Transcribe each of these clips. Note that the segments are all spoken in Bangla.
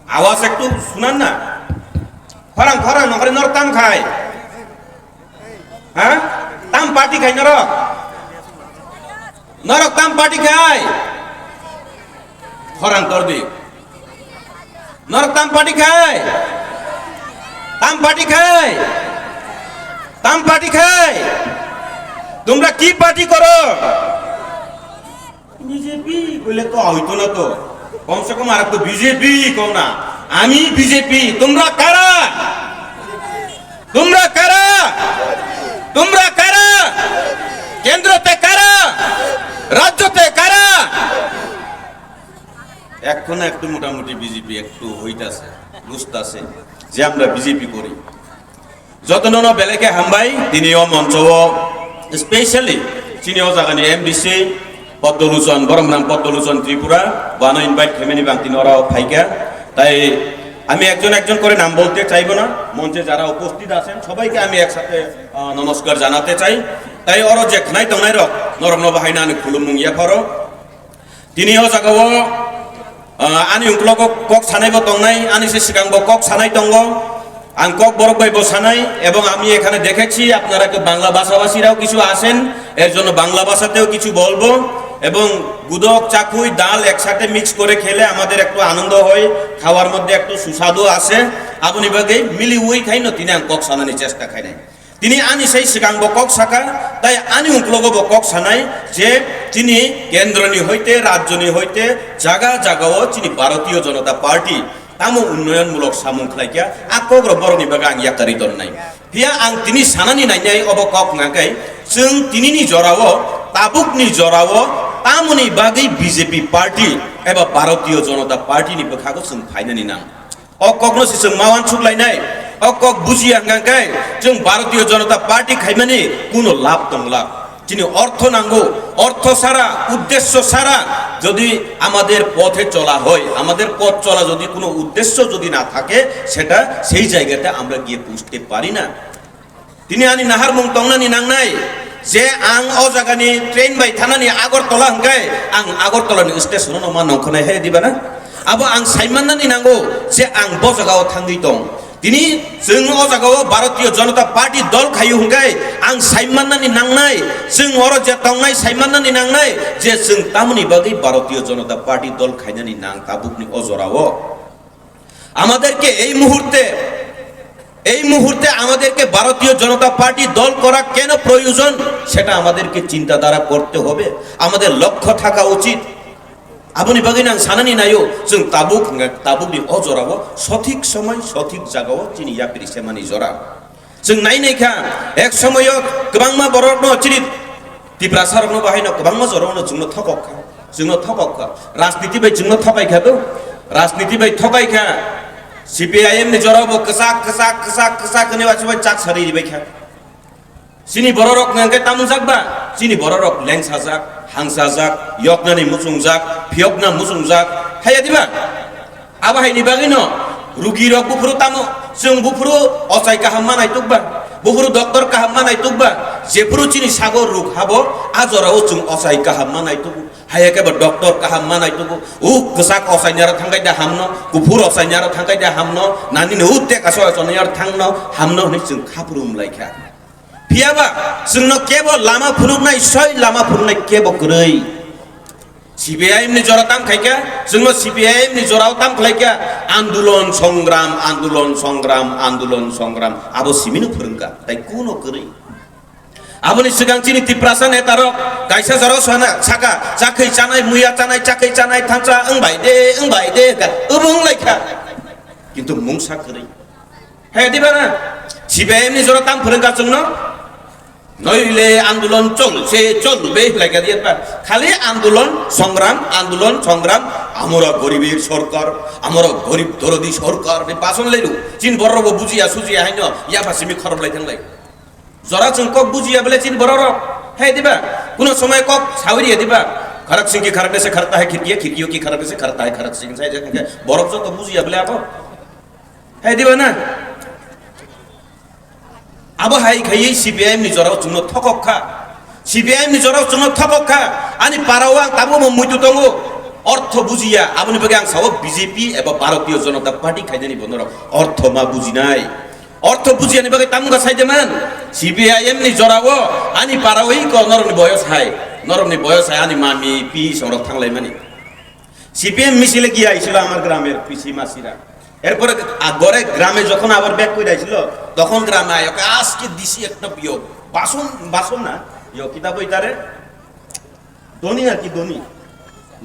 আওয়াজ একটু শুনান না। ফরাং ফরাং নগরে নর তাম খায়, হ্যাঁ তাম পার্টি খায় নরক, নরক তাম পার্টি খায়। ফরাং কর দি নরক তাম পার্টি খায়, তাম পার্টি খায়, তাম পার্টি খায়। তোমরা কি পার্টি করো? বিজেপি বলে তো হইতো না তো, কমসে কম আর একটু বিজেপি কও না। আমি বিজেপি, তোমরা কারা? তোমরা কারা? তোমরা কারা? কেন্দ্রতে কারা? রাজ্যতে কারা? এখন একটু মোটামুটি বিজেপি একটু হইতাছে, বুঝতাছে যে আমরা বিজেপি করি। যতন বেলেগে হামবাই তিনিও মঞ্চ স্পেশালি চিনিও জাগানি এমডিসি পদ্মলোচন বরং নাম পদ্মলোচন ত্রিপুরা বানো ইনভাইট ফ্যামিলি বাং তিনি ওরাও ফাইকা। তাই আমি একজন একজন করে নাম বলতে চাইবো না, মঞ্চে যারা উপস্থিত আছেন সবাইকে আমি একসাথে নমস্কার জানাতে চাই। তাই ওর যে খানাই তংনাই রক নরম বাহাইনা আমি খুলুমুং ইয়া ফর তিনিও জাগাও আনি উংক্লক কক সানাইব তংনাই আনি সে সিগাংব কক সানাই তঙ্গ আং কক বরক বাইব সানাই। এবং আমি এখানে দেখেছি আপনারা বাংলা ভাষাভাষীরাও কিছু আসেন, এর জন্য বাংলা ভাষাতেও কিছু বলবো। এবং গুদক চাকুই ডাল একসাথে মিক্স করে খেলে আমাদের একটু আনন্দ হয়, খাওয়ার মধ্যে একটু সুস্বাদু আসে। আপনি বাগে মিলি উই খাই না তিনি আং কক সানানি চেষ্টা খাই নাই, তিনি আনি সেই সিগাংব কক সাকা। তাই আনি উংক্লগব কক সানাই যে তিনি কেন্দ্রনি হইতে রাজ্যনি হইতে জায়গা জায়গাও তিনি ভারতীয় জনতা পার্টি তামো উন্নয়নমূলক সামুং খাইকিয়া আকক বরনি বাগা আং ইয়াকারি দর নাই হিয়া আং তিনি সানানি নাই নাই অব কক নাকাই जों तिनिनि जरावो ताबुकनि जरावो तामुनि बागै बीजेपी पार्टी एबा भारतीय जनता पार्टीनि बखागो जों फाइनानि नां अककनो जों मावान सुग्लायनाय अकक बुजिया गांगाय जों भारतीय जनता पार्टी खाइमानि कुनो लाभ दंला যিনি অর্থ নাঙ্গো অর্থ ছাড়া উদ্দেশ্য ছাড়া যদি আমাদের পথে চলা হয় আমাদের পথ চলা যদি কোনো উদ্দেশ্য যদি না থাকে সেটা সেই জায়গাতে আমরা গিয়ে পৌঁছতে পারি না। তিনি আনি নাহার মুং তংনানি নাংনাই যে আং অ জায়গানি ট্রেন বাই থানানি আগরতলা হংকাই আং আগরতলানি স্টেশন नमा नंखनाय हे दिबाना आबो आं साइमाननानि नांगौ जे आं ब जायगायाव थांगै दं তিনি जों अ जायगायाव भारतीय जनता पार्टी दल खायो हंगाय आं साइमाननानि नांनाय जों अर जे तंनाय साइमाननानि नांनाय जे जों तामनि बागै भारतीय जनता पार्टी दल खायनानि नां ताबुकनि अजराव আমাদেরকে এই মুহূর্তে আমাদেরকে ভারতীয় জনতা পার্টি দল করা কেন প্রয়োজন সেটা আমাদেরকে চিন্তাধারা করতে হবে, আমাদের লক্ষ্য থাকা উচিত। আপনি বাগিনা সানানি নাইও जों ताबुकनि अजराव সঠিক সময় সঠিক জায়গাও চিনি ইয়াপিরি সেমানি জরা जों नायनायखा एक समय गोबांमा बरनो चिरि तिप्रासारनो बाहायनो गोबांमा जरावनो जोंनो थकखा राजनीति बाय जोंनो थकायखा दो राजनीति बाय थकायखा सीपीआईएम नि जरावो कसा कने वाचबाय चाक सारि दिबायखा सिनि बररक नंगे तामुजाकबा सिनि बररक लेंसाजाक हांसाजाक यकनानि मुसुंजाक फियकना मुसुंजाक हाया दिबा आबाहायनि बागैनो रुगि रक बुफुरु तामु जों बुफुरु असाय काहाममा नायतुकबा बुफुरु डक्टर काहाममा नायतुकबा जेफुरु चिनि सागर रुग हाबो आजराव जों असाय काहाममा नायतुकु हायाकेबा डक्टर काहाममा नायतुकु उ गसाक असायनार थांगाय दा हामनो गुफुर असायनार थांगाय दा हामनो नानिनो उते कासो असनार थांनो हामनो होनै जों खाफुरुम लायखा फियाबा जोंनो केबल लामा फुरुगनाय सय लामा फुरुगनाय केबो गरै सीपीआईएम नि जराताम खायका जोंनो सीपीआईएम नि जराव ताम खायका आंदोलन संग्राम आबो सिमिनु फोरोंगा ताइ कुनो गरै आबोनि सिगांथिनि तिप्रासा नेतारक गायसा जराव साका चाखै जानाय मुया जानाय चाखै जानाय थांचा ओंबाय दे ओबुं लायखा किन्तु मुंसा गरै हे दिबाना सीपीआईएम नि जराताम फोरोंगा जोंनो नइले आंदोलन चलबे लायका दिया खाली आंदोलन संग्राम हमरा गरीबेर सरकार हमरा गरीब दरदी सरकार बे पासन लैलु चिन बररबो बुजिया सुजिया हायन या फासिमि खरब लायथांलाय जरा जों कक बुजिया बले चिन बरर हे दिबा कुनो समय कक सावरिया दिबा खरक सिंह की खरकने से खरता है खिड़कियों की खरकने से खरता है खरक सिंह से बरफ जो तो बुजिया बले आबो हे दिबा ना आबो हाय खायै सीपीआईएम नि जराव जोंनो थकखा सीपीआईएम नि जराव जोंनो थकखा आनि पारावा ताबो मुइतु दंगो অর্থ বুঝিয়া আপনি বলে আং সাও বিজেপি এবং ভারতীয় জনতা পার্টি খাইজানি বন্ধুরা অর্থ মা বুঝি নাই অর্থ বুঝিয়া নিবাকে তামুকা সাইদেমান সিপিআইএম নি জরাবো আনি পারাওই ক নরমনি বয়স হাই আনি মামি পি সরক থাংলাই মানি সিপিএম মিছিলে গিয়ে আইছিল আমার গ্রামের পিসি মাসিরা এরপরে গড়ে গ্রামে যখন আবার ব্যাক করে আইছিল তখন গ্রামে আয় ওকে আজকে দিছি একটা বিয়োগ বাসন না ইয় কিতাব ইতারে ধনী আর কি ধনী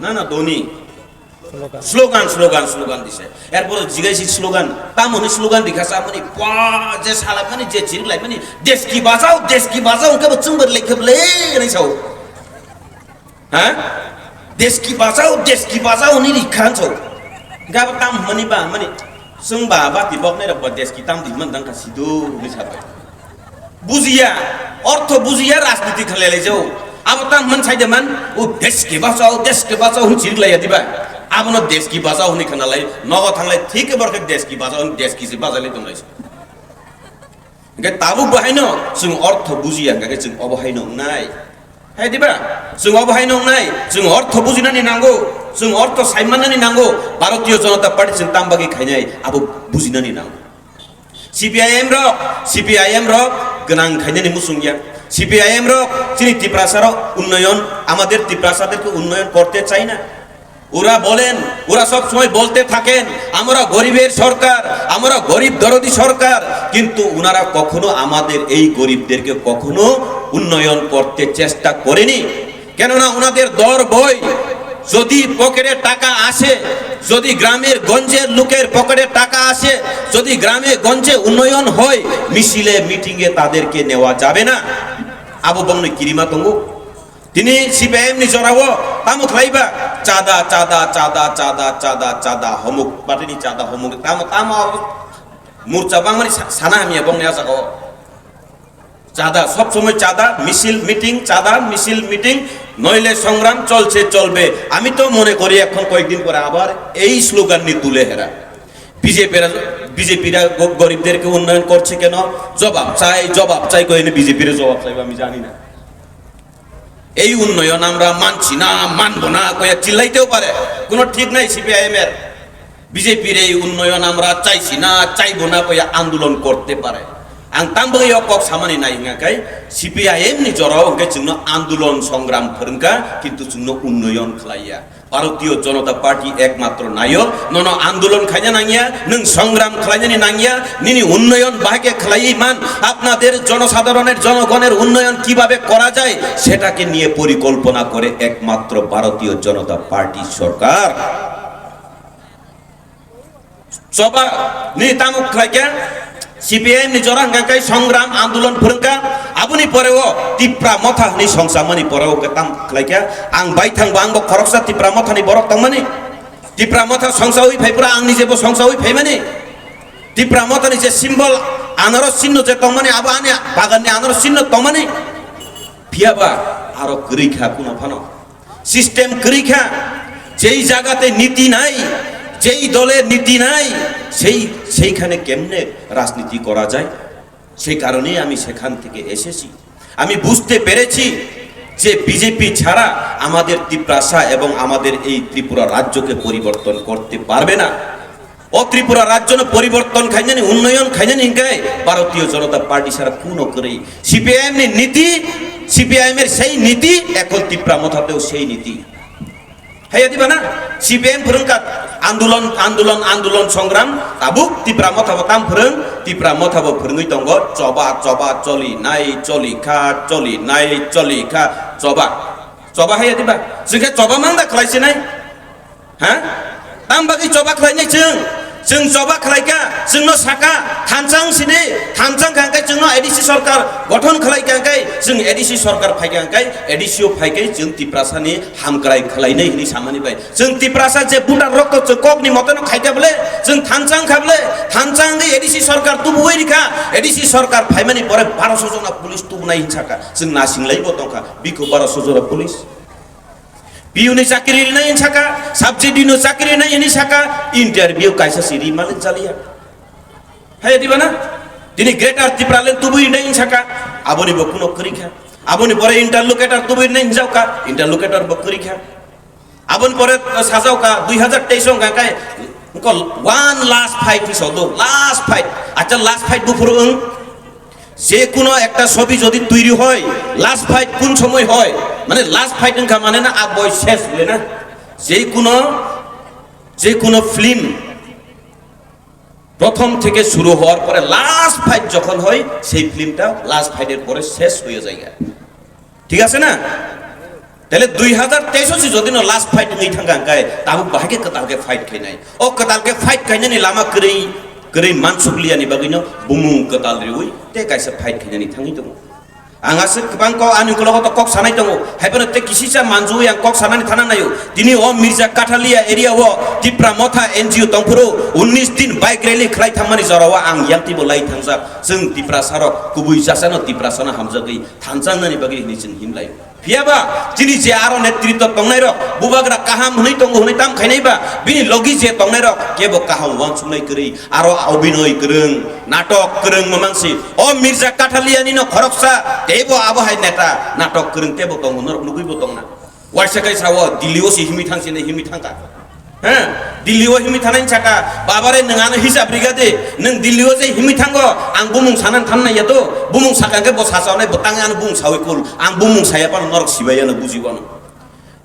না ধনী স্লোগান দিছে এরপরে জিগাইছি স্লোগান তামনি স্লোগান দিখাছে আপনি যে সালা মানে যে চিরলাই মানে দেশ কি বাঁচাও কে চুম্বর লেখে বলে নাই সাও হ্যাঁ দেশ কি বাঁচাও নি রিখান সাও গাব তাম মানি বা মানে जोंबा बाति बकने रब देश की ताम दिमन दंका सिदो लिसाबाय बुजिया अर्थ बुजिया राजनीति खलेले जो अब ताम मन साइदेमान ओ देश के बचाओ हुन चिरलाय दिबा अब न देश की बचाओ हुनि खनालाई नग थांलाय ठीक बरके देश की से बाजाले दंलाय गे ताबु बहायनो जों अर्थ बुजिया गे जों अबहायनो नाय हाय दिबा जों अबहायनो नाय जों अर्थ बुजिनानि नांगौ जों अर्थ साइमाननानि नांगौ भारतीय जनता पार्टी जों तामबागि खायनाय आबो बुजिनानि नांगौ সিপিআইএম র গনাং খাইনানি মুসুঙ্গিয়া সিপিআইএম র চিনি ত্রিপ্রাসার উন্নয়ন আমাদের ত্রিপ্রাসাদেরকে উন্নয়ন করতে চাই না ওরা সব সময় বলতে থাকেন আমরা গরিবের সরকার আমরা গরিব দরদি সরকার কিন্তু ওনারা কখনো আমাদের এই গরিবদেরকে কখনো উন্নয়ন করতে চেষ্টা করেনি কেননা ওনাদের দর বই যদি পকেটে টাকা আসে যদি গ্রামের গঞ্জের লোকের পকেটে টাকা আসে যদি গ্রামে গঞ্জে উন্নয়ন হয় মিছিলে মিটিংয়ে তাদেরকে নেওয়া যাবে না আবু বংনি কিরিমা তঙ্গু তিনি সিপিআইএম নি জরাবো তামুক লাইবা চাঁদা হমুক পার্টিনি চাঁদা হমুক তাম মুরচা বাংমানি সানা হামিয়া বংনিয়া জাগো চাঁদা সব সময় চাঁদা মিছিল মিটিং নইলে সংগ্রাম চলবে আমি তো মনে করি এখন কয়েকদিন পরে আবার এই স্লোগান নিয়ে তুলে হেরা বিজেপিরা গরিবদেরকে উন্নয়ন করছে কেন জবাব চাই কইনে বিজেপির জবাব চাইব আমি জানি না এই উন্নয়ন আমরা মানছি না মানবো না কয়ে চিল্লাইতেও পারে কোনো ঠিক নাই সিপিআইএম এর বিজেপির এই উন্নয়ন আমরা চাইছি না চাইবো না কয়ে আন্দোলন করতে পারে आं तांबोय कक सामानि नायिङाखाय सिपिआइएम नि जराव अंके जोंनो आन्दोलन संग्राम फोरोंगा किन्तु जोंनो उन्नयन खालाया भारतीय जनता पार्टी एकमात्र नायो नन आन्दोलन खायना नांगिया नों संग्राम खालायनानि नांगिया निनि उन्नयन बाहागे खालायै मान आपनादेर जनसाधारণের জনগণের উন্নয়ন কিভাবে করা যায় সেটাকে নিয়ে পরিকল্পনা করে একমাত্র ভারতীয় জনতা পার্টি সরকার সবা নি তামুক খাইকে সিপিআইএম ni jorang gangkai সংগ্রাম আন্দোলন फोरोंगा abuni poreo tipra motha ni songsamani poreo ketam klaika ang baithang bang bo khoroksa tipra motha ni borok tangmani tipra motha songsawi phaipura ang ni jebo songsawi phaimani tipra motha ni je symbol anaros sinno je tangmani aba ani bagan ni anaros sinno tangmani phiaba aro krikha kuno phano system krikha যেই জায়গাতে নীতি নাই যেই দলের নীতি নাই সেইখানে কেমনে রাজনীতি করা যায় সেই কারণে আমি সেখান থেকে এসেছি আমি বুঝতে পেরেছি যে বিজেপি ছাড়া আমাদের ত্রিপ্রাসা এবং আমাদের এই ত্রিপুরা রাজ্যকে পরিবর্তন করতে পারবে না ও ত্রিপুরা রাজ্য পরিবর্তন খাইনি উন্নয়ন খাইনি গায় ভারতীয় জনতা পার্টি ছাড়া কোনো করে সিপিআইএম এর নীতি সিপিআইএম এর সেই নীতি এখন ত্রিপুরা মথাতেও সেই নীতি হাইয়া দিবা না সিপিএম फोरोंका आन्दोलन संग्राम ताबुक तिप्रा मथाबो ताम फोरों तिप्रा मथाबो फोरोङै दङ चबा चलि नाय चलि खा चबा हाइया दिबा जोंखे चबा मांदा खलायसै नाय हा ताम बागै चबा खलायनाय जों चबा खलायका जोंनो साका थानचां सिने थानचां खांखाय जोंनो एडिसि सरकार गठन खलायखांखाय जों एडिसि सरकार फायखांखाय एडिसिओ फायखाय जों तिप्रासानि हामग्राय खलायनाय हिनि सामानि बाय जों तिप्रासा जे बुटार रक्त ककनि मतनो खायका बले जों थानचां खाबले थानचां एडिसि सरकार तुबुय रिखा एडिसि सरकार फायमानि परे 1200 जना पुलिस तुबनाय हिंसाका जों नासिंलायबो दंखा बिखौ 1200 जना पुलिस पियुनि चाकरी नहीं सका सब्सिडी नो चाकरी नहीं सका इंटरव्यू कैसा सिरी मालिक चलिया है दिवाना दिनी ग्रेटर त्रिपुराले तुबुई नहीं सका आबोनी बकुनो करिखा आबोनी बरे इंटरलोकेटर तुबुई नहीं जाउका interlocutor बकरिखा abon pore sajau ka 2023 ngkai ko one last fight hisodo last fight acha last fight bufuru যে কোনো একটা ছবি যদি তৈরি হয় লাস্ট ফাইট কোন সময় হয় মানে লাস্ট ফাইট কা মানে না আবয় শেষ হলে না যে কোনো ফিল্ম প্রথম থেকে শুরু হওয়ার পরে লাস্ট ফাইট যখন হয় সেই ফিল্মটা লাস্ট ফাইটের পরে শেষ হয়ে যায় ঠিক আছে না তাহলে 2023 যদি না লাস্ট ফাইট नहीं থাকা গায় তাবু বাহাকে কতালকে ফাইট খাই নাই ও কতালকে ফাইট খাই নাই লামা করেই মানসুকলিয়ানি বাগিনো বুমুং কতাল রিউই তে কাইসা ফাইট খাই নাই থাङि दङ आंहासो गोबां को आंनि कलगत कक सानाय दङ हायबनो ते किसिसा मानजुय आं कक सानानै थाना नायो दिनै अ मिर्जा काठालिया एरिया व तिप्रा मथा एनजिओ दंफोरो 19 दिन बाइक रैली खलाय थांमानि जरावा आं यामतिबो लाई थांजाक जों तिप्रा सारक गुबै जासानो तिप्रा साना हामजागै थानजांनानि बागै निसिन हिमलाय फियाबा दिनै जे आरो नेतृत्व तंनाय रक बुबाग्रा काहाम हुनै दङ हुनै ताम खायनायबा बिनि लगी जे तंनाय रक केबो काहाम वान सुनाय करै आरो अभिनय गोरों नाटक गोरों मानसि अ मिर्जा काठालियानि न खरकसा तेबो आबहाय नेता नाटक गोरों तेबो दङ नरक नुगैबो दंना वारसाकै सावो दिल्लीयाव सि हिमि थांसिने हिमि थांका হ্যাঁ দিল্লিও হিমি থানাই চাকা বাবারে নङानो हिसाब रिगादे नों दिल्लियाव जे हिमि थांगो आं बुमुं सानान थाननाय तो बुमुं साकांके ब सासावनाय बताङानो बुं सावैकुल आं बुमुं सायापान नरक सिबायानो बुजिबानो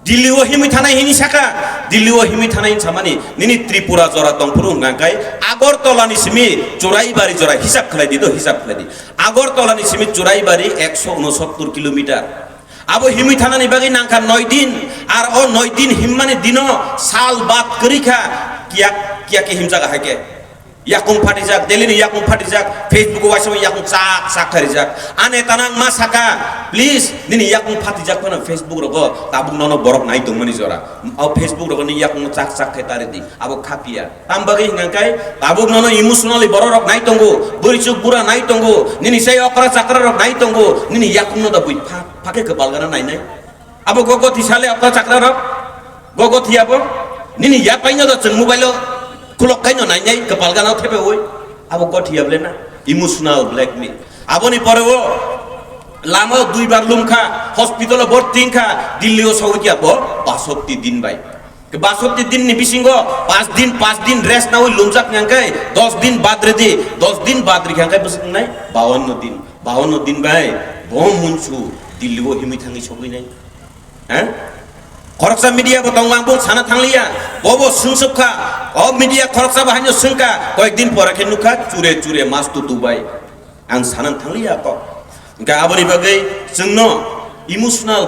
दिल्लियाव हिमि थानाय हिनि साका दिल्लियाव हिमि थानाय सामानि निनि त्रिपुरा जरा दंफुरु गांकाय आगरतलानि सिमि जोराइबारि जरा हिसाब खलाय दिदो हिसाब खलाय दि आगरतलानि सिमि जोराइबारि 169 किलोमीटर आबो हिमि थानानि बागै नांखा 9 दिन आर ओ 9 दिन हिममानि दिनो साल बात करिखा किया के हिमजागा हाके याकुं फाटिजाक दिल्लीनि याकुं फाटिजाक फेसबुक वाइसो याकुं चाक चाक थारिजाक आने तानां मा साका प्लिज दिनि याकुं फाटिजाक फना फेसबुक रगो ताबुं ननो बरक नाय दंमनि जरा ओ फेसबुक रगो नि याकुं चाक चाक थारि दि आबो खापिया ताम बागै हिंगांकाय ताबुं ननो इमोशनली बरक नाय दंगो बोरिचुक बुरा नाय दंगो निनि सै अकरा चाकरा रक नाय दंगो निनि याकुं न द बुइ फाके कपालगाना नायनाय आबो गगति साले अकरा चाकरा रक गगति आबो निनि या पाइनो द जों मोबाइल खुलक काइनो नायनाय कपालगानाव थेबे ओइ आबो गथियाबले ना इमोशनल ब्लैकमेल आबोनि परेवो लामा दुई बार लुमखा हस्पिटल भर्तिखा दिल्लीयाव सौकिया ब 62 दिन बाय के 62 दिन नि बिसिंगो 5 दिन रेस्ट ना ओइ लुमजाक न्यांकाय 10 दिन बाद रे दे 10 दिन बाद रि ख्यांकाय बसनाय 52 दिन बाय बम मुनसु दिल्लीयाव हिमि थाङि सौकिनाय हैं खरकसा मीडिया बताऊं आंबो साना थांलिया बबो सुंसुखा ओ मीडिया खरकसा बाहायनो सुंका कयेक दिन परे के नुखा चुरे मास्तु दुबाय आं साना थांलिया क गाबोनि बागै जोंनो इमोशनल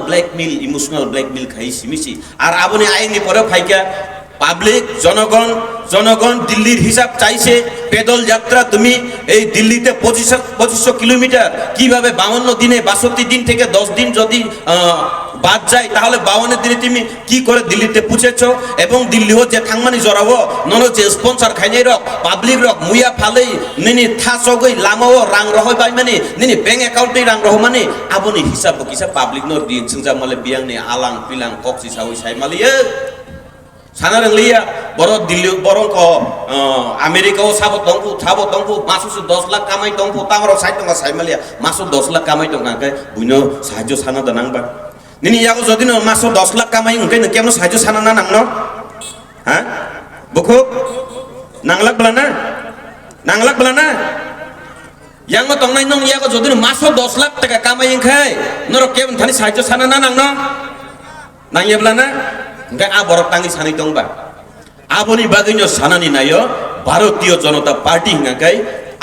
ब्लैकमेल खाइ सिमिसि आर आबोनि आइनि परे फाइका পাবলিক জনগণ দিল্লির হিসাব চাইছে পেদল যাত্রা তুমি এই দিল্লিতে 2500 কিলোমিটার কিভাবে 52 দিনে 62 দিন থেকে 10 দিন যদি বাদ যায় তাহলে 52 দিনে তুমি কি করে দিল্লিতে পৌঁছেছো এবং দিল্লিও যে থাংমানি জরাবো ননো যে স্পন্সর খাইনাই রক পাবলিক রক মুয়া ফালেই নিনি থাসগৈ লামাও রাং রহय বাই মানে নিনি ব্যাংক অ্যাকাউন্টে রাং রহ মানে আবনি হিসাব কিসা পাবলিক নর দিন जोंजा माले बियांनि आलां पिलां कक्सि सावै साइमालियो साना रंलिया बर दिल्ली बरं को आमेरिकाव साबो दंफु मासु 10 लाख कामाय दंफु तामरो साइड दंगा साइमालिया मासु 10 लाख कामाय दंगा के बुइनो साहाय्य साना दनांबा निनि यागो जदिनो मासु 10 लाख कामाय उनके न केमनो साहाय्य साना ना नांनो हा बखो नांगलाक ब्लाना यांगो तंगनाय नं यागो जदिनो मासु 10 लाख टाका कामाय इंखाय नरो केमन थानि साहाय्य साना ना नांनो नांयेब्लाना Enggak aborok tangi sanai dongba. Aboni bagainya sanani nayo Bharatiya Janata Party ngakai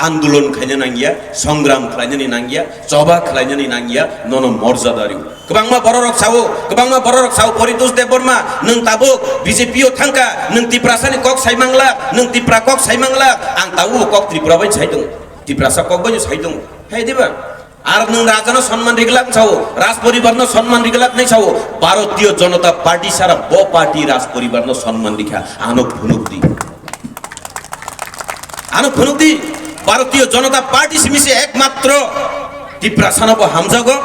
आन्दोलन खायनो नांगिया संग्राम खालायनो नांगिया जबा खालायनो नांगिया ननो मर्यादारि गोबांमा बररक सावो परितोष देव बर्मा नों ताबो बीजेपीआव थांका नों तिप्रासानि कक साइमांला नों तिप्रा कक साइमांला आं ताबो कक त्रिपुरा बाय साइदों तिप्रासा कक बाय साइदों हाय देबा आर नों राजानो सम्मान रिगलाक छावो राज परिवारनो सम्मान रिगलाक नै छावो भारतीय जनता पार्टी सारा ब पार्टी राज परिवारनो सम्मान रिखा आनो फुनुक दी भारतीय जनता पार्टी सिमिसे एकमात्र तिप्रासानो हामजागो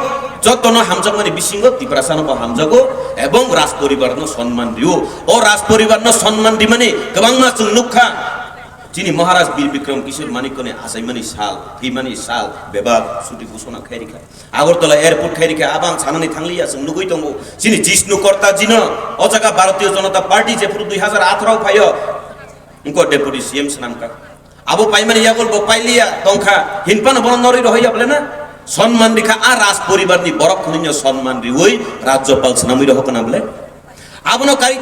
जतनो हामजागमानि बिसिंगो तिप्रासानो हामजागो एवं राज परिवारनो सम्मान दियो ओ राज परिवारनो सम्मान दिमाने गोबांमा जों नुखा চিনি মহারাজ বীর বিক্রম কিশোর মানিকনে আসাইমানি সাল হিমানি সাল বেবাক ছুটি ঘোষণা খাই রেখা আগরতলা এয়ারপোর্ট খাই রেখা আবাং ছানানি থাংলি আছে নুগুই দङ চিনি জিষ্ণু কর্তা জিন অজাগা ভারতীয় জনতা পার্টি যে পুরো 2018 ফাইয় ইনকো ডেপুটি সিএম সানামকা আবো পাইমানি ইয়াগল বো পাইলিয়া দংখা হিনপান বননরি রহইয়া বলে না সম্মান রেখা আর রাজ পরিবারনি বরক খনিন্য সম্মান রি ওই রাজ্যপাল সানামি রহক না বলে আবনো কারি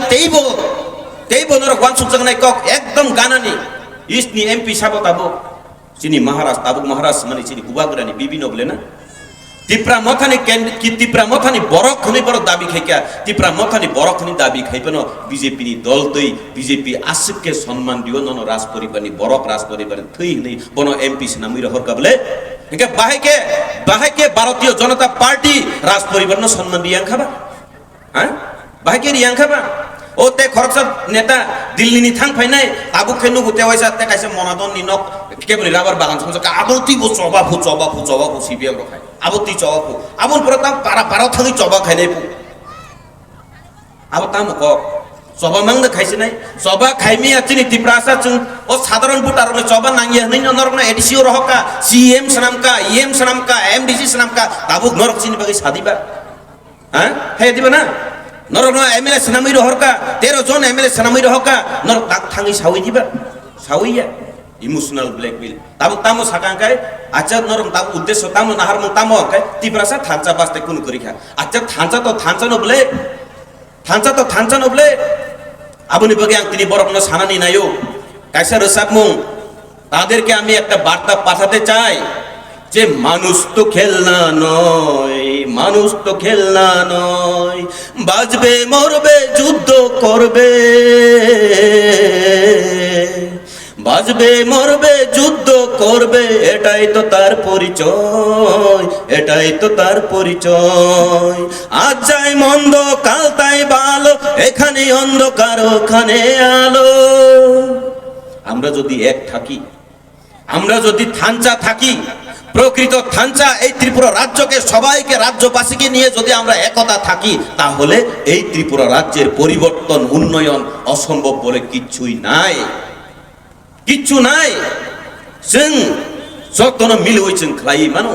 তেইব নর ওয়ানসুক জাগনাই কক একদম গানানি ইসনি এমপি সাবত আবো চিনি মহারাজ তাবুক মহারাজ মানে চিনি গুবাগরানি বিবি নবলে না তিপ্রা মথানি বরক খনি বড় দাবি খাইকা তিপ্রা মথানি বরক খনি দাবি খাইপেন বিজেপি নি দল তৈ বিজেপি আসিককে সম্মান দিও নন রাজ পরিবারনি বরক রাজ পরিবার থই নেই বন এমপি সিনামি রহর কাবলে একে বাহাইকে ভারতীয় জনতা পার্টি রাজ পরিবার ন সম্মান দিয়াং খাবা হ্যাঁ বাহাইকে রিয়াং খাবা ও তে খরকসা নেতা দিল্লি নি থাং ফাইনাই আবু খেনু গুতে হইছা তে কাইছে মনাদন নি নক কেবলি রাবার বাগান সংসা আবতি বো চবাফু সিবিএম রখাই আবতি চবাফু আবুন পরে তা পারা থাকি চবা খাইনাই পু আবো তাম ক চবা মাংনা খাইছে নাই চবা খাইমি আছিনি তিপ্রাসা চুং ও সাধারণ ভোটার চবা নাঙ্গিয়া নাই নরকনা এডিসিও রহকা সিএম সানামকা ইএম সানামকা এমডিসি সানামকা তাবুক নরক চিনি বাকি সাদিবা হ্যাঁ হে দিবা না নরক এমএলএ সানামি রহকা 13 জন এমএলএ সানামি রহকা নরক তাক থাঙ্গি সাউই দিবা সাউইয়া ইমোশনাল ব্ল্যাকমেল তামো সাকাঙ্কাই আচ্ছা নরম তাম উদ্দেশ্য তামো নাহার মং তামো কাই তিপ্রাসা থানচা বাস্তে কোন করিখা আচ্ছা থানচা তো থানচা নবলে আবুনি বগে আং তিনি বরক ন সানানি নাইও কাইসা রসাব মং তাদেরকে আমি একটা বার্তা পাঠাতে চাই যে মানুষ তো খেলনা নয় বাজবে মরবে যুদ্ধ করবে এটাই তো তার পরিচয় আজ যাই মন্দ কাল তাই ভালো এখানে অন্ধকার ওখানে আলো আমরা যদি এক থাকি আমরা যদি থানচা থাকি প্রকৃত থানচা এই ত্রিপুরা রাজ্যকে সবাইকে রাজ্যবাসীকে নিয়ে যদি আমরা একতা থাকি তাহলে এই ত্রিপুরা রাজ্যের পরিবর্তন উন্নয়ন অসম্ভব বলে কিচ্ছুই নাই जों যতন মিল হইছেন খাই মানো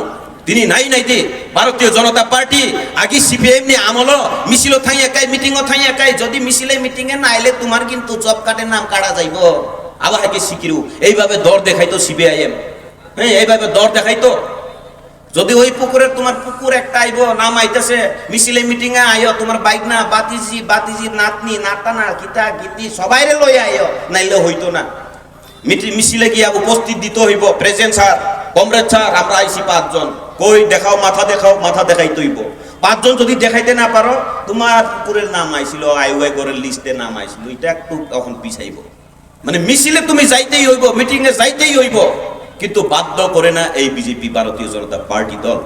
তিনি নাই দে ভারতীয় জনতা পার্টি আগে সিপিএম নি আমল মিছিল থাইয়া কাই মিটিং থাইয়া কাই যদি মিছিলে মিটিং এ না আইলে তোমার কিন্তু জব কার্ডের নাম কাটা যাইব আবার হাকে সিকিরু এইভাবে দর দেখাইতো সিপিআইএম হ্যাঁ এইভাবে দর দেখাইতো যদি ওই পুকুরে তোমার পুকুর একটা আইব নাম আইতাছে মিছিলে মিটিং এ আইও তোমার বাইক না বাতিজি নাতনি নাতানা গীতা গীতি সবাইরে লই আইও নাইলে হইতো না মিছিলে গিয়া উপস্থিত দিতে হইব প্রেজেন্ট স্যার কমরেড স্যার আমরা আইছি 5 জন কই দেখাও মাথা দেখাইতে হইব 5 জন যদি দেখাইতে না পারো তোমার পুকুরের নাম আইছিল আইওয়াই গরের লিস্টে নাম আইছিল এটা একটু তখন পিছাইব মানে মিছিলে তুমি যাইতেই হইব মিটিং এ যাইতেই হইব কিন্তু বাধ্য করে না এই বিজেপি ভারতীয় জনতা পার্টি দল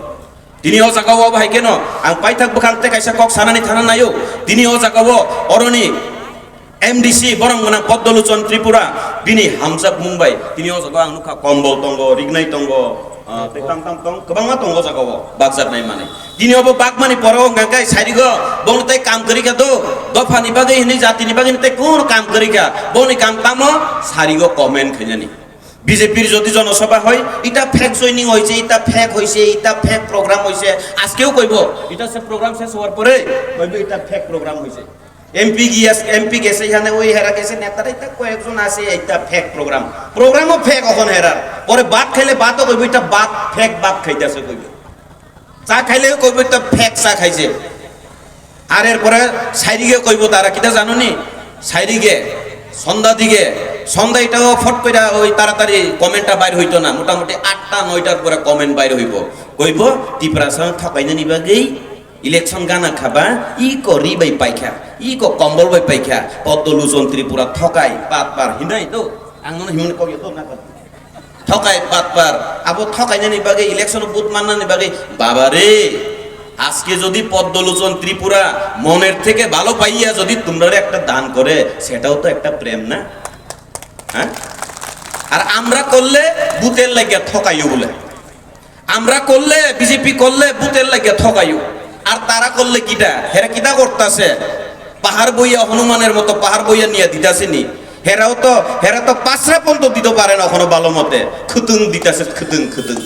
তিনিও জাগাবো ভাই কেন আমি পাই থাকবো খালতে কাইসা কক সানানি থানা নাইও তিনিও জাগাবো অরণি এমডিসি বরংগনা পদ্মলোচন ত্রিপুরা তিনি হামজাব মুম্বাই তিনিও জাগা আনুখা কম্বল তঙ্গ রিগনাই তঙ্গ কবাংমা তঙ্গ জাগাবো বাগজাত নাই মানে তিনিও বাগমানি পর গাঙ্গাই সাইরিগ বংতাই কাম করিকা দো দফানি বাগে হিনি জাতিনি বাগে নিতে কোন কাম করিকা বনি কাম তামো সারিগ কমেন্ট খাইজানি বিজেপির যদি জনসভা হয় এটা ফেক জয়নিং হয়েছে এটা ফেক হয়েছে এটা ফেক প্রোগ্রাম হয়েছে আজকেও কইব এটা সে প্রোগ্রাম শেষ হওয়ার পরে কইব এটা ফেক প্রোগ্রাম হয়েছে এমপি গেছে এখানে ওই হেরা গেছে নেতারা এটা কয়েকজন আছে এটা ফেক প্রোগ্রামও ফেক এখন হেরার পরে ভাত খাইলে ভাতও কইব এটা ফেক ভাত খাইতেছে কইব চা খাইলেও কইব এটা ফেক চা খাইছে আর এরপরে সাইরিগে কইব তারা কিটা জানুনি সাইরিগে সন্ধ্যা এটাও ফট করে ওই তাড়াতাড়ি কমেন্টটা বাইর হইতো না মোটামুটি 8টা 9টার পরে কমেন্ট বাইর হইব কইব টিপ্রাসা ঠকাইনে নিবাগেই ইলেকশন গানা খাবা ই করি বাই পাইখা ই কম্বল বাই পাইখা পদ্মলোচন ত্রিপুরা ঠকাই 5 বার হিনাই তো আঙ্গন হিমন কইও তো না ঠকাই 5 বার আবো ঠকাইনে নিবাগে ইলেকশন বুথ মাননা নিবাগে বাবা রে আজকে যদি পদ্মলোচন ত্রিপুরা মনের থেকে ভালো পাইয়া যদি তোমরা একটা দান করে সেটাও তো একটা প্রেম না হ্যাঁ আর আমরা করলে বুথের লাগিয়া ঠকাইও বলে আমরা করলে বিজেপি করলে বুথের লাগিয়া ঠকাইও আর তারা করলে কিটা হেরা কিটা করতেছে পাহাড় বইয়া হনুমানের মতো পাহাড় বইয়া নিয়ে দিতাছে নি হেরা তো পাঁচরা পর্যন্ত দিতে পারে না এখনো ভালো মতে খুতুং দিতেছে খুতুং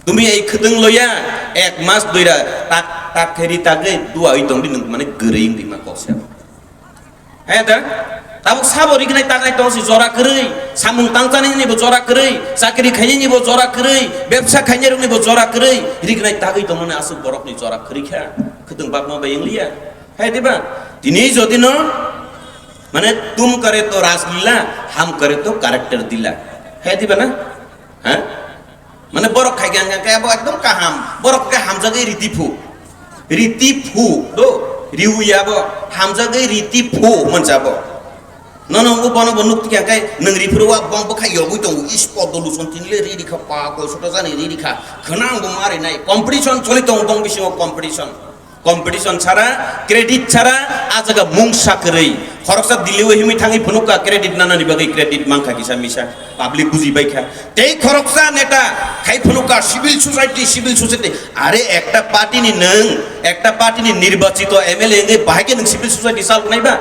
তুমি এই খুতুং লইয়া 1 মাস দুইরা তাক ফেরি তাকে দুয়া হইতং দি মানে গরৈ দিমা কসে হ্যাঁ দা তাবো সাবরি গনাই তাকাই তসি জরা কरै সামুং তাংচানি নিবো জরা কरै চাকরি খাইনি নিবো জরা কरै ব্যবসা খাইনি নিবো জরা কरै রিগনাই তাকাই তো মানে আসু বরকনি জরা কरै খা খুতুং বাকমা বাইংলিয়া হ্যাঁ দিবা তিনি যদি ন মানে তুম করে তো রাসলীলা হাম করে তো ক্যারেক্টার দিলা হ্যাঁ দিবা না হ্যাঁ মানে বরক খাই গান একদম কাহাম বরক কে হাম জাগে রীতি ফু দো রিউয়াবো হাম জাগে রীতি ফু মনজাবো ননঙ্গু বনবো নুক্তি কাই নং রিফুরवा बंब खायो बुइ दं इस पदलु सन्तिनले रिरिखा पा को सटा जानि रिरिखा खनांगो मारि नाय कम्पिटिशन चलि दं बंग बिसिङाव कम्पिटिशन ছাড়া ক্রেডিট ছাড়া আজগা মুংসা কरै খরচা দিলেও হিমি থাঙি ফনুকা ক্রেডিট নানানি বাগै ক্রেডিট মাংখা কিসা মিসা পাবলিক বুঝি বাইখা তেই খরচা নেতা খাই ফনুকা সিভিল সোসাইটি আরে একটা পার্টি নি নির্বাচিত এমএলএ এ বাহাকে নং সিভিল সোসাইটি চালু নাইবা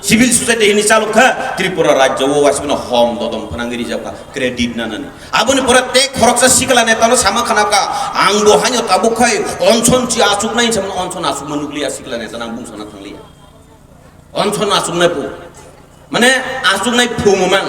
সিভিল সোসাইটি হিনি চালু খা ত্রিপুরা রাজ্য ও আসিনো হম দদম ফনাঙ্গিরি যাবা ক্রেডিট নানানি আবনি পরে তে খরচা শিখলা নেতানো সামা খানাকা আংবো হাইও তাবু খাই অনছন চি আসুক নাই সামনে অনছন আসুক মনুকলিয়া শিখলা নেতা নাম বুংসনা থাংলিয়া অনছন আসুক নাই পু মানে আসুক নাই ফু মমাং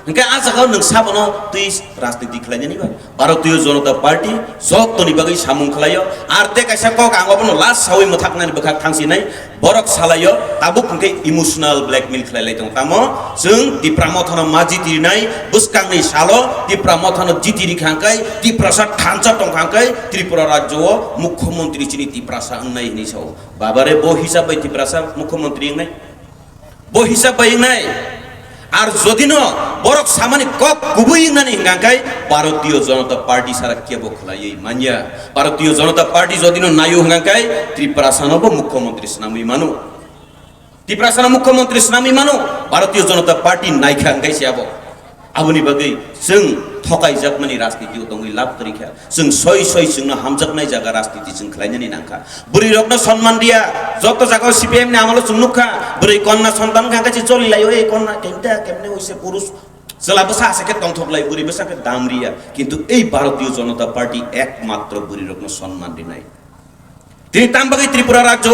ইনকা আজাগাও নং সাবনো তুই রাজনীতি খেলাইনি নিবা ভারতীয় জনতা পার্টি জতনি বাগै সামুং খেলাयो আর তে কাইসা কক আংবনো লাস্ট সাউই মথাকনানি বखाक थांसि নাই বরক সালাयो তাবুক ইনকে ইমোশনাল ব্ল্যাকমেল খেলাইলাই दं तामो जों दिप्रामथन माजि तिरनाय बुसकांनि सालो दिप्रामथन जितिरि खांकाय दिप्रासा थांचा टंखांकाय त्रिपुरा राज्य मुख्यमंत्री चिनि दिप्रासा होननाय हिसाव बाबारे ब हिसाब बाय दिप्रासा मुख्यमंत्री होननाय ब हिसाब बाय होननाय আর যদি ন বরক সামানি কক কুবুই নানি গাঙ্কাই ভারতীয় জনতা পার্টি সারা কেবো খলাই মানিয়া ভারতীয় জনতা পার্টি যদি ন নাইও গাঙ্কাই ত্রিপুরা সানব মুখ্যমন্ত্রী স্নামি মানো ত্রিপুরা সান মুখ্যমন্ত্রী স্নামি মানো ভারতীয় জনতা পার্টি নাইখা গাইছে আবো আবনি বাগै जों थकाय जाकमानि राजनीतियाव दंगै लाभ करिखा जों सय जोंनो हामजाकनाय जागा राजनीति जों खलायनानै नांखा बुरै रकनो सम्मान दिया जत जागाव सीपीएम ने आमलो जों नुखा बुरै कन्या सन्तान गांगाचे चलिलायो ए कन्या केमने হইছে পুরুষ জলা বসা আছে কে তংথকলাই বুরি বসাকে দামরিয়া কিন্তু এই ভারতীয় জনতা পার্টি একমাত্র বুরি রকনো সম্মান দি নাই তিনি তাম্বাগৈ ত্রিপুরা রাজ্য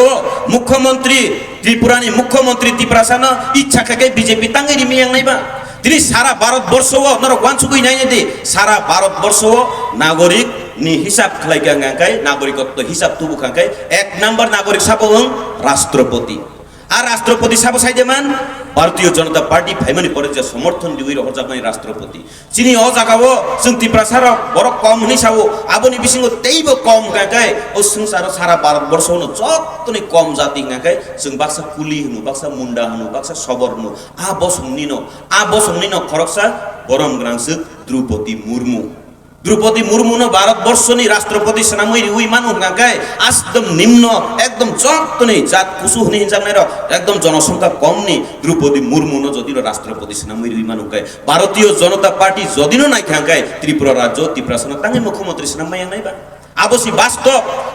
মুখ্যমন্ত্রী ত্রিপুরানি মুখ্যমন্ত্রী ত্রিপুরাসান ইচ্ছা খাকে বিজেপি তাঙ্গেরি মিয়াং নাইবা তিনি সারা ভারতবর্ষ নর ওয়ানসুকুই নাই দে সারা ভারতবর্ষ নাগরিক নি হিসাব খালাই গাঙ্গাই নাগরিকত্ব হিসাব তুবু খাঙ্কাই 1 নাম্বার নাগরিক সাবং রাষ্ট্রপতি আর রাষ্ট্রপতি সাব সাইদেমান ভারতীয় জনতা পার্টি ফাইমানি পরে যে সমর্থন দিউই হরজাকনাই রাষ্ট্রপতি চিনি অ জাগাও जों ত্রিপুরাসার বড় কম হিসাবও আবনি বিসিং তেইবো কম গাঙ্গাই ও সংসার সারা ভারতবর্ষ ন যতনি কম জাতি গাঙ্গাই जों বাক্সা কুলি হনু বাক্সা মুন্ডা হনু বাক্সা সবর হনু আ বসংনি ন খরকসা গরম গ্রাংসুক দ্রৌপদী মুর্মু ন ভারতবর্ষনি রাষ্ট্রপতি সেনামৈ উই মানু গাঙ্গাই একদম নিম্ন একদম যতনি জাত কুসু হনি হিনজামনাইর একদম জনসংখ্যা কমনি দ্রৌপদী মুর্মু ন যদিনো রাষ্ট্রপতি সেনামৈ উই মানু গায় ভারতীয় জনতা পার্টি যদিনো নাই গাঙ্গাই ত্রিপুরা রাজ্য ত্রিপুরাসন তাঙ্গে মুখ্যমন্ত্রী সেনামৈ নাইবা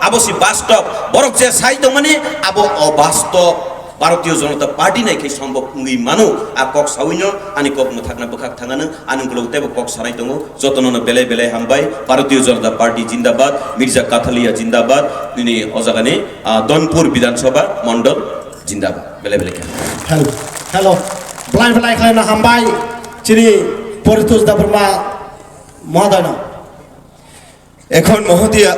আবসি বাস্তব বরক যে সাইতো মানে আবো অবাস্তব ভারতীয় জনতা পার্টি নাই খাই সম্ভব নুই মানো আর কক সাউইনো আনি কক ন থাকনা বখাক থাঙানো আনুগুলো তেব কক সারাই দङ যতনন বেলে হামবাই ভারতীয় জনতা পার্টি জিন্দাবাদ মির্জা কাথালিয়া জিন্দাবাদ নিনি অজাগানে দনপুর বিধানসভা মন্ডল জিন্দাবাদ বেলে হ্যালো ব্লাই খাইনা হামবাই চিনি পরিতোষ দাবরমা মহোদয় এখন মহোদয়া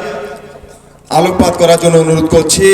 আলোকপাত করার জন্য অনুরোধ করছি।